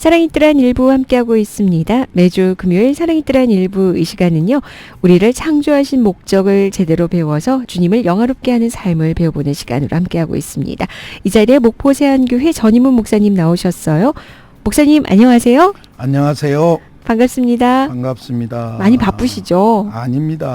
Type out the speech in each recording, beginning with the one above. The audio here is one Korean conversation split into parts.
사랑이 뜨란 일부 함께하고 있습니다. 매주 금요일 사랑이 뜨란 일부 이 시간은요. 우리를 창조하신 목적을 제대로 배워서 주님을 영화롭게 하는 삶을 배워보는 시간으로 함께하고 있습니다. 이 자리에 목포세안교회 전임훈 목사님 나오셨어요. 목사님 안녕하세요. 안녕하세요. 반갑습니다. 반갑습니다. 많이 바쁘시죠? 아닙니다.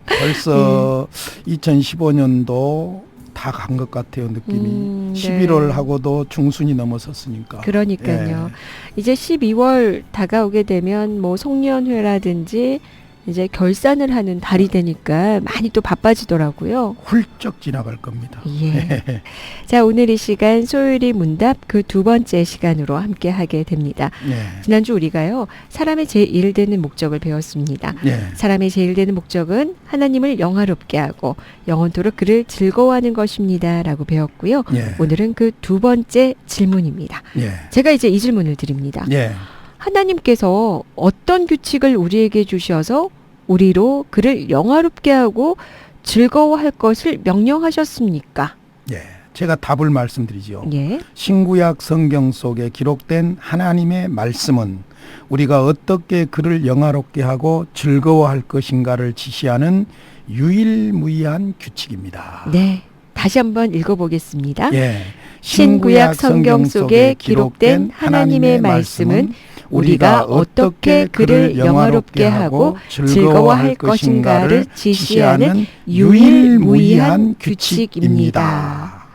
벌써 2015년도 다 간 것 같아요, 느낌이. 11월하고도 중순이 넘어섰으니까. 그러니까요. 예. 이제 12월 다가오게 되면 뭐 송년회라든지 이제 결산을 하는 달이 되니까 많이 또 바빠지더라고요. 훌쩍 지나갈 겁니다. 예. 자, 오늘 이 시간 소요일의 문답 그 두 번째 시간으로 함께 하게 됩니다. 예. 지난주 우리가요. 사람의 제1되는 목적을 배웠습니다. 예. 사람의 제일되는 목적은 하나님을 영화롭게 하고 영원토록 그를 즐거워하는 것입니다. 라고 배웠고요. 예. 오늘은 그 두 번째 질문입니다. 예. 제가 이제 이 질문을 드립니다. 예. 하나님께서 어떤 규칙을 우리에게 주셔서 우리로 그를 영화롭게 하고 즐거워할 것을 명령하셨습니까? 예. 제가 답을 말씀드리죠. 예. 신구약 성경 속에 기록된 하나님의 말씀은 우리가 어떻게 그를 영화롭게 하고 즐거워할 것인가를 지시하는 유일무이한 규칙입니다. 네. 다시 한번 읽어보겠습니다. 예. 신구약 성경 속에 기록된 하나님의 말씀은 우리가 어떻게 그를 영화롭게 하고 즐거워할 것인가를 지시하는 유일무이한 규칙입니다.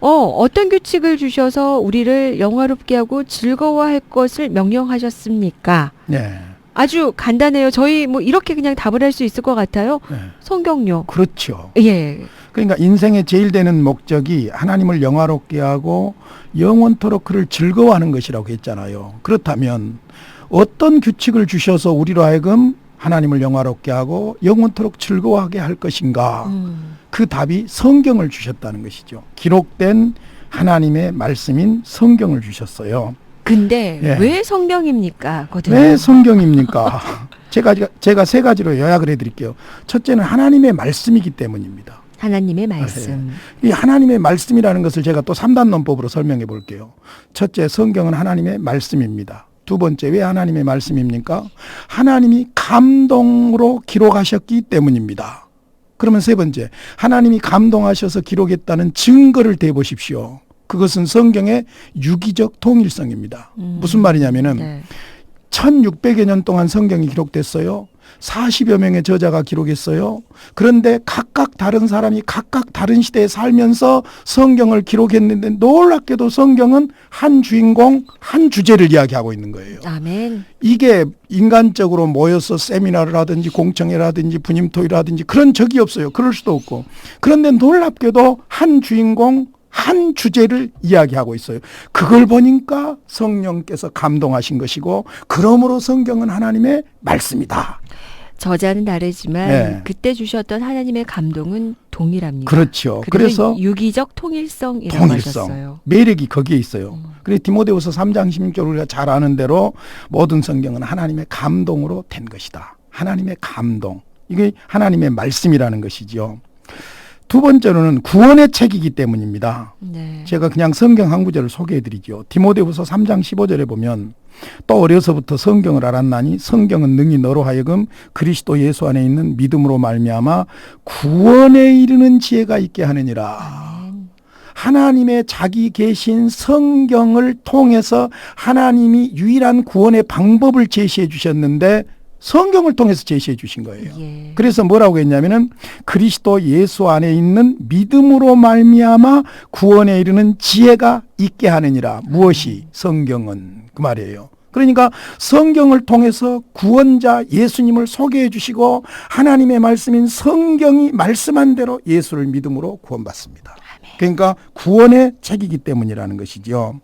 어떤 규칙을 주셔서 우리를 영화롭게 하고 즐거워할 것을 명령하셨습니까? 네. 아주 간단해요. 저희 뭐 이렇게 그냥 답을 할 수 있을 것 같아요. 네. 성경요. 그렇죠. 예. 그러니까 인생의 제일 되는 목적이 하나님을 영화롭게 하고 영원토록 그를 즐거워하는 것이라고 했잖아요. 그렇다면 어떤 규칙을 주셔서 우리로 하여금 하나님을 영화롭게 하고 영원토록 즐거워하게 할 것인가? 그 답이 성경을 주셨다는 것이죠. 기록된 하나님의 말씀인 성경을 주셨어요. 근데 예. 왜 성경입니까? 왜 성경입니까? 제가 세 가지로 요약을 해드릴게요. 첫째는 하나님의 말씀이기 때문입니다. 하나님의 말씀. 이 하나님의 말씀이라는 것을 제가 또 3단 논법으로 설명해 볼게요. 첫째, 성경은 하나님의 말씀입니다. 두 번째, 왜 하나님의 말씀입니까? 하나님이 감동으로 기록하셨기 때문입니다. 그러면 세 번째, 하나님이 감동하셔서 기록했다는 증거를 대보십시오. 그것은 성경의 유기적 통일성입니다. 무슨 말이냐면은 네. 1600여 년 동안 성경이 기록됐어요. 40여 명의 저자가 기록했어요. 그런데 각각 다른 사람이 각각 다른 시대에 살면서 성경을 기록했는데 놀랍게도 성경은 한 주인공, 한 주제를 이야기하고 있는 거예요. 아멘. 이게 인간적으로 모여서 세미나를 하든지 공청회라든지 분임토의라든지 그런 적이 없어요. 그럴 수도 없고. 그런데 놀랍게도 한 주인공, 한 주제를 이야기하고 있어요. 그걸 보니까 성령께서 감동하신 것이고 그러므로 성경은 하나님의 말씀이다. 저자는 다르지만 네. 그때 주셨던 하나님의 감동은 동일합니다. 그렇죠. 그래서 유기적 통일성이라고 하셨어요. 매력이 거기에 있어요. 그래서 디모데후서 3장 16절 우리가 잘 아는 대로 모든 성경은 하나님의 감동으로 된 것이다. 하나님의 감동. 이게 하나님의 말씀이라는 것이죠. 두 번째로는 구원의 책이기 때문입니다. 네. 제가 그냥 성경 한 구절을 소개해드리죠. 디모데후서 3장 15절에 보면 또 어려서부터 성경을 알았나니 성경은 능히 너로 하여금 그리스도 예수 안에 있는 믿음으로 말미암아 구원에 이르는 지혜가 있게 하느니라. 하나님의 자기 계신 성경을 통해서 하나님이 유일한 구원의 방법을 제시해 주셨는데 성경을 통해서 제시해 주신 거예요. 예. 그래서 뭐라고 했냐면은 그리스도 예수 안에 있는 믿음으로 말미암아 구원에 이르는 지혜가 있게 하느니라. 무엇이? 성경은. 그 말이에요. 그러니까 성경을 통해서 구원자 예수님을 소개해 주시고 하나님의 말씀인 성경이 말씀한 대로 예수를 믿음으로 구원받습니다. 그러니까 구원의 책이기 때문이라는 것이죠.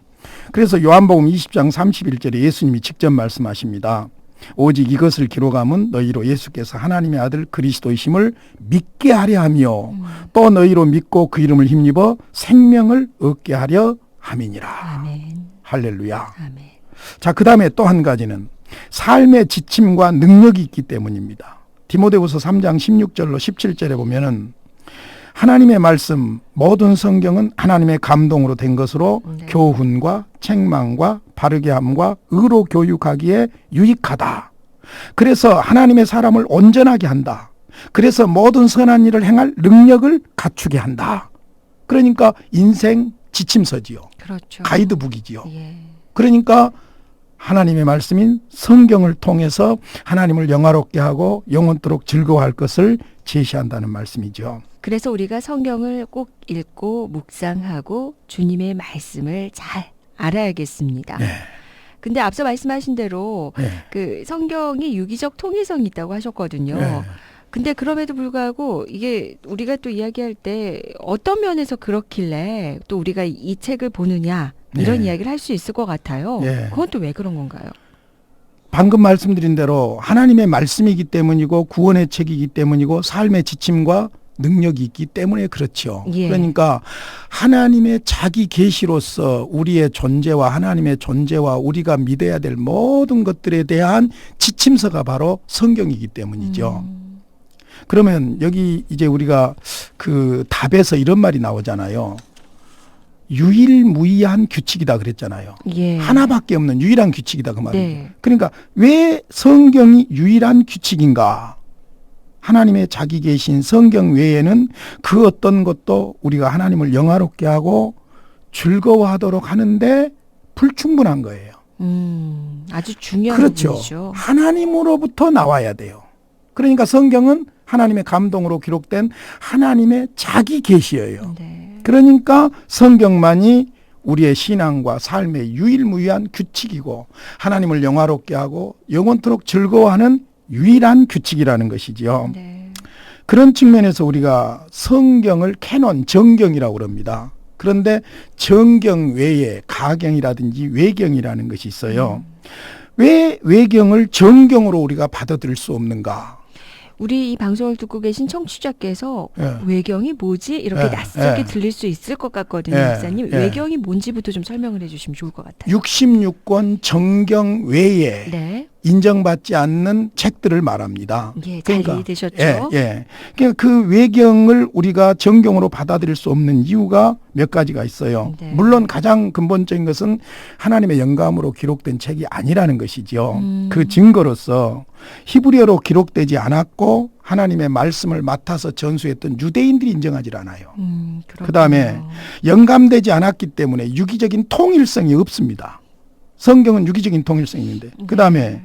그래서 요한복음 20장 31절에 예수님이 직접 말씀하십니다. 오직 이것을 기록함은 너희로 예수께서 하나님의 아들 그리스도이심을 믿게 하려 하며 또 너희로 믿고 그 이름을 힘입어 생명을 얻게 하려 함이니라. 아멘. 할렐루야. 아멘. 자, 그 다음에 또 한 가지는 삶의 지침과 능력이 있기 때문입니다. 디모데후서 3장 16절로 17절에 보면은 하나님의 말씀, 모든 성경은 하나님의 감동으로 된 것으로 네. 교훈과 책망과 바르게 함과 의로 교육하기에 유익하다. 그래서 하나님의 사람을 온전하게 한다. 그래서 모든 선한 일을 행할 능력을 갖추게 한다. 그러니까 인생 지침서지요. 그렇죠. 가이드북이지요. 예. 그러니까 하나님의 말씀인 성경을 통해서 하나님을 영화롭게 하고 영원토록 즐거워할 것을 제시한다는 말씀이죠. 그래서 우리가 성경을 꼭 읽고 묵상하고 주님의 말씀을 잘 알아야겠습니다. 네. 근데 앞서 말씀하신 대로 네. 그 성경이 유기적 통일성이 있다고 하셨거든요. 네. 근데 그럼에도 불구하고 이게 우리가 또 이야기할 때 어떤 면에서 그렇길래 또 우리가 이 책을 보느냐 이런 네. 이야기를 할 수 있을 것 같아요. 네. 그건 또 왜 그런 건가요? 방금 말씀드린 대로 하나님의 말씀이기 때문이고 구원의 책이기 때문이고 삶의 지침과 능력이 있기 때문에 그렇죠. 예. 그러니까 하나님의 자기 계시로서 우리의 존재와 하나님의 존재와 우리가 믿어야 될 모든 것들에 대한 지침서가 바로 성경이기 때문이죠. 그러면 여기 이제 우리가 그 답에서 이런 말이 나오잖아요. 유일무이한 규칙이다 그랬잖아요. 예. 하나밖에 없는 유일한 규칙이다 그 말이에요. 네. 그러니까 왜 성경이 유일한 규칙인가? 하나님의 자기 계신 성경 외에는 그 어떤 것도 우리가 하나님을 영화롭게 하고 즐거워하도록 하는데 불충분한 거예요. 아주 중요한 그렇죠. 부분이죠. 하나님으로부터 나와야 돼요. 그러니까 성경은 하나님의 감동으로 기록된 하나님의 자기 계시예요. 네. 그러니까 성경만이 우리의 신앙과 삶의 유일무이한 규칙이고 하나님을 영화롭게 하고 영원토록 즐거워하는 유일한 규칙이라는 것이지요. 네. 그런 측면에서 우리가 성경을 캐논, 정경이라고 그럽니다. 그런데 정경 외에 가경이라든지 외경이라는 것이 있어요. 왜 외경을 정경으로 우리가 받아들일 수 없는가? 우리 이 방송을 듣고 계신 청취자께서 예. 외경이 뭐지? 이렇게 예, 낯설게 예. 들릴 수 있을 것 같거든요. 예, 목사님. 예. 외경이 뭔지부터 좀 설명을 해주시면 좋을 것 같아요. 66권 정경 외에 네. 인정받지 않는 책들을 말합니다. 예, 잘 이해되셨죠? 예. 그러니까 그 외경을 우리가 정경으로 받아들일 수 없는 이유가 몇 가지가 있어요. 네. 물론 가장 근본적인 것은 하나님의 영감으로 기록된 책이 아니라는 것이죠. 그 증거로서 히브리어로 기록되지 않았고 하나님의 말씀을 맡아서 전수했던 유대인들이 인정하지 않아요. 그다음에 영감되지 않았기 때문에 유기적인 통일성이 없습니다. 성경은 유기적인 통일성이 있는데 그다음에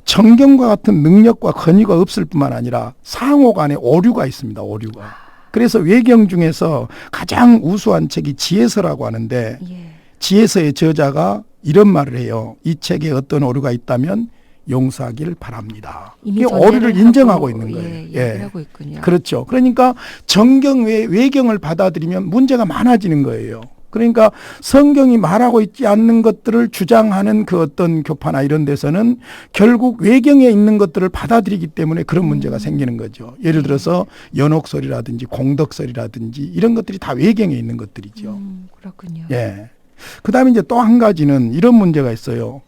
정경과 같은 능력과 권위가 없을 뿐만 아니라 상호 간에 오류가 있습니다. 오류가. 그래서 외경 중에서 가장 우수한 책이 지혜서라고 하는데 예. 지혜서의 저자가 이런 말을 해요. 이 책에 어떤 오류가 있다면 용서하기를 바랍니다. 이게 오류를 인정하고 있는 거예요. 예, 하고 있군요. 그렇죠. 그러니까 정경 외 외경을 받아들이면 문제가 많아지는 거예요. 그러니까 성경이 말하고 있지 않는 것들을 주장하는 그 어떤 교파나 이런 데서는 결국 외경에 있는 것들을 받아들이기 때문에 그런 문제가 생기는 거죠. 예를 들어서 연옥설이라든지 공덕설이라든지 이런 것들이 다 외경에 있는 것들이죠. 그렇군요. 예. 그다음에 이제 또 한 가지는 이런 문제가 있어요.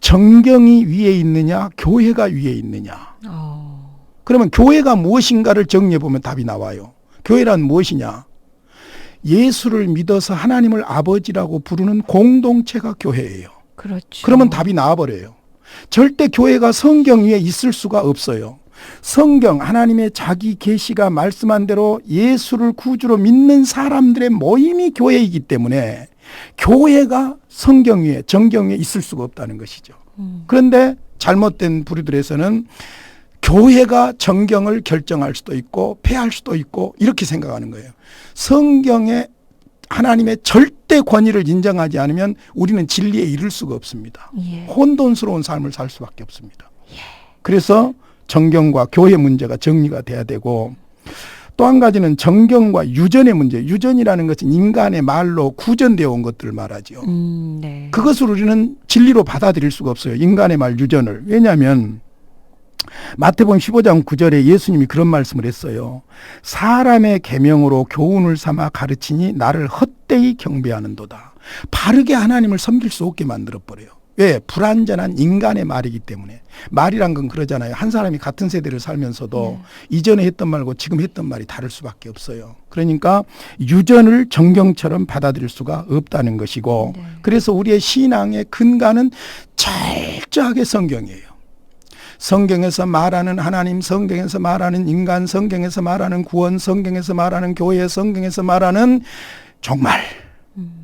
정경이 위에 있느냐, 교회가 위에 있느냐. 그러면 교회가 무엇인가를 정리해 보면 답이 나와요. 교회란 무엇이냐? 예수를 믿어서 하나님을 아버지라고 부르는 공동체가 교회예요. 그렇죠. 그러면 답이 나와버려요. 절대 교회가 성경 위에 있을 수가 없어요. 성경 하나님의 자기 계시가 말씀한 대로 예수를 구주로 믿는 사람들의 모임이 교회이기 때문에 교회가 성경 위에 정경 위에 있을 수가 없다는 것이죠. 그런데 잘못된 부류들에서는 교회가 정경을 결정할 수도 있고 폐할 수도 있고 이렇게 생각하는 거예요. 성경에 하나님의 절대 권위를 인정하지 않으면 우리는 진리에 이를 수가 없습니다. 예. 혼돈스러운 삶을 살 수밖에 없습니다. 그래서 정경과 교회 문제가 정리가 돼야 되고 또 한 가지는 정경과 유전의 문제. 유전이라는 것은 인간의 말로 구전되어 온 것들을 말하죠. 네. 그것을 우리는 진리로 받아들일 수가 없어요. 인간의 말 유전을. 왜냐하면 마태복음 15장 9절에 예수님이 그런 말씀을 했어요. 사람의 계명으로 교훈을 삼아 가르치니 나를 헛되이 경배하는도다. 바르게 하나님을 섬길 수 없게 만들어버려요. 왜? 불완전한 인간의 말이기 때문에. 말이란 건 그러잖아요. 한 사람이 같은 세대를 살면서도 이전에 했던 말고 지금 했던 말이 다를 수밖에 없어요. 그러니까 유전을 정경처럼 받아들일 수가 없다는 것이고 네. 그래서 우리의 신앙의 근간은 철저하게 성경이에요. 성경에서 말하는 하나님, 성경에서 말하는 인간, 성경에서 말하는 구원, 성경에서 말하는 교회, 성경에서 말하는 정말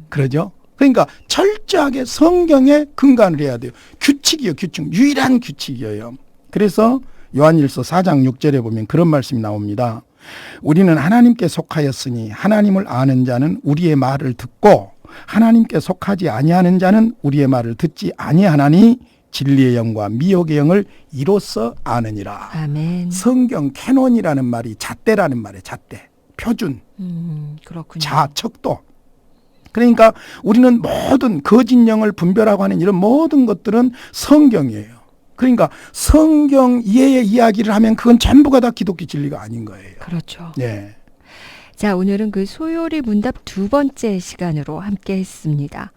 그러죠. 그러니까 철저하게 성경에 근간을 해야 돼요. 규칙이요, 규칙. 유일한 규칙이에요. 그래서 요한일서 4장 6절에 보면 그런 말씀이 나옵니다. 우리는 하나님께 속하였으니 하나님을 아는 자는 우리의 말을 듣고 하나님께 속하지 아니하는 자는 우리의 말을 듣지 아니하나니 진리의 영과 미혹의 영을 이로써 아느니라. 아멘. 성경 캐논이라는 말이 잣대라는 말이에요. 잣대. 표준. 그렇군요. 척도. 그러니까 우리는 모든 거짓 영을 분별하고 하는 이런 모든 것들은 성경이에요. 그러니까 성경 이해의 이야기를 하면 그건 전부가 다 기독교 진리가 아닌 거예요. 그렇죠. 네. 자, 오늘은 그 소요리 문답 두 번째 시간으로 함께 했습니다.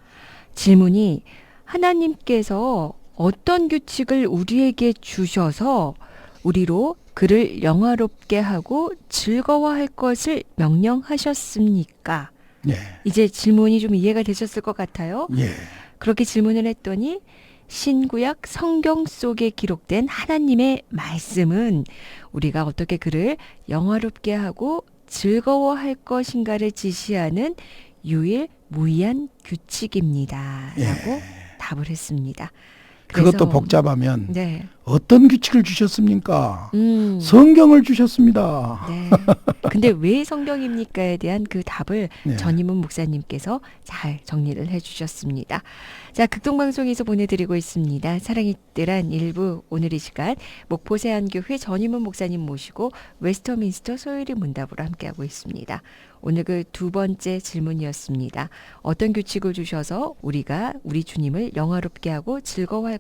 질문이 하나님께서 어떤 규칙을 우리에게 주셔서 우리로 그를 영화롭게 하고 즐거워할 것을 명령하셨습니까? 예. 이제 질문이 좀 이해가 되셨을 것 같아요. 예. 그렇게 질문을 했더니 신구약 성경 속에 기록된 하나님의 말씀은 우리가 어떻게 그를 영화롭게 하고 즐거워할 것인가를 지시하는 유일무이한 규칙입니다. 라고 답을 했습니다. 그것도 그래서, 복잡하면 네. 어떤 규칙을 주셨습니까? 성경을 주셨습니다. 네. 근데 왜 성경입니까에 대한 그 답을 네. 전임훈 목사님께서 잘 정리를 해주셨습니다. 자, 극동방송에서 보내드리고 있습니다. 사랑의 뜻한 일부 오늘 이 시간 목포세안교회 전임훈 목사님 모시고 웨스터민스터 소요리 문답으로 함께하고 있습니다. 오늘 그 두 번째 질문이었습니다. 어떤 규칙을 주셔서 우리가 우리 주님을 영화롭게 하고 즐거워할